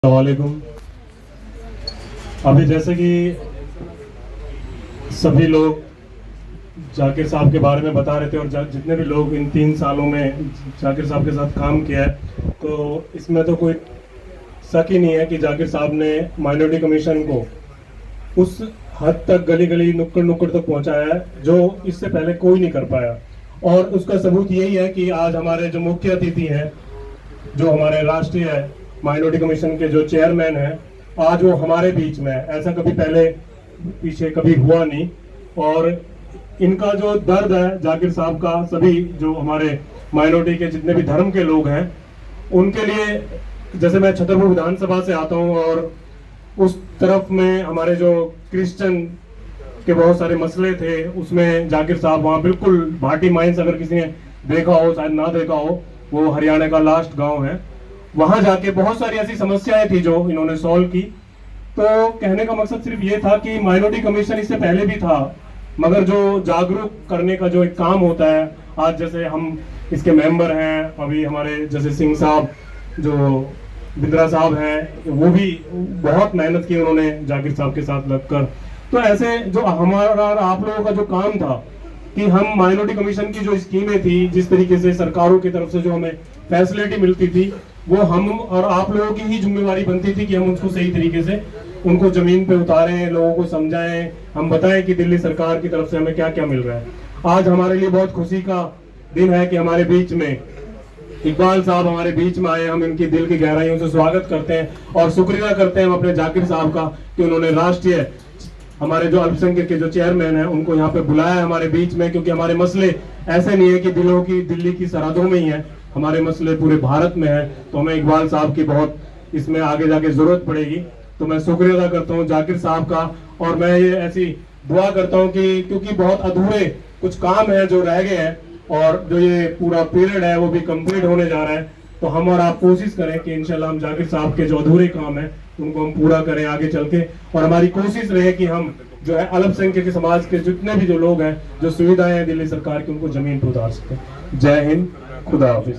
वालेकुम। अभी जैसे कि सभी लोग जाकिर साहब के बारे में बता रहे थे और जितने भी लोग इन 3 सालों में जाकिर साहब के साथ काम किया है, तो इसमें तो कोई शक ही नहीं है कि जाकिर साहब ने माइनॉरिटी कमीशन को उस हद तक गली गली नुक्कड़ नुक्कड़ तक पहुंचाया है जो इससे पहले कोई नहीं कर पाया। और उसका सबूत यही है कि आज हमारे जो मुख्य अतिथि हैं, जो हमारे राष्ट्रीय माइनॉरिटी कमीशन के जो चेयरमैन हैं, आज वो हमारे बीच में है। ऐसा कभी पहले पीछे कभी हुआ नहीं। और इनका जो दर्द है जाकिर साहब का, सभी जो हमारे माइनॉरिटी के जितने भी धर्म के लोग हैं उनके लिए, जैसे मैं छतरपुर विधानसभा से आता हूं और उस तरफ में हमारे जो क्रिश्चियन के बहुत सारे मसले थे, उसमें जाकिर साहब वहाँ बिल्कुल भाटी माइंस, अगर किसी ने देखा हो, शायद ना देखा हो, वो हरियाणा का लास्ट गांव है, वहां जाके बहुत सारी ऐसी समस्याएं थी जो इन्होंने सॉल्व की। तो कहने का मकसद सिर्फ ये था कि माइनॉरिटी कमीशन इससे पहले भी था, मगर जो जागरूक करने का जो एक काम होता है, आज जैसे हम इसके मेंबर हैं, अभी हमारे जैसे सिंह साहब, जो बिंद्रा साहब हैं, वो भी बहुत मेहनत की उन्होंने जाकिर साहब के साथ लगकर। तो ऐसे जो हमारा आप लोगों का जो काम था कि हम माइनॉरिटी कमीशन की जो स्कीमें थी, जिस तरीके से सरकारों की तरफ से जो हमें फैसिलिटी मिलती थी, वो हम और आप लोगों की ही जिम्मेवारी बनती थी कि हम उसको सही तरीके से उनको जमीन पे उतारें, लोगों को समझाएं, हम बताएं कि दिल्ली सरकार की तरफ से हमें क्या क्या मिल रहा है। आज हमारे लिए बहुत खुशी का दिन है कि हमारे बीच में इकबाल साहब हमारे बीच में आए। हम इनकी दिल की गहराइयों से स्वागत करते हैं और शुक्रिया करते हैं हम अपने जाकिर साहब का कि उन्होंने राष्ट्रीय हमारे जो अल्पसंख्यक के जो चेयरमैन हैं उनको यहाँ पे बुलाया है हमारे बीच में, क्योंकि हमारे मसले ऐसे नहीं है कि दिल्ली की सरहदों में ही है, हमारे मसले पूरे भारत में है। तो हमें इकबाल साहब की बहुत इसमें आगे जाके जरूरत पड़ेगी। तो मैं शुक्रिया अदा करता हूँ जाकिर साहब का, और मैं ये ऐसी दुआ करता हूँ कि क्योंकि बहुत अधूरे कुछ काम है जो रह गए हैं और जो ये पूरा पीरियड है वो भी कंप्लीट होने जा रहा है, तो हम और आप कोशिश करें कि इंशाल्लाह हम जाकिर साहब के जो अधूरे काम है उनको हम पूरा करें आगे चल के। और हमारी कोशिश रहे कि हम जो है अल्पसंख्यक समाज के जितने भी जो लोग हैं, जो सुविधाएं हैं दिल्ली सरकार की, उनको जमीन पर उतार सकें। जय हिंद, खुदा हाफिज।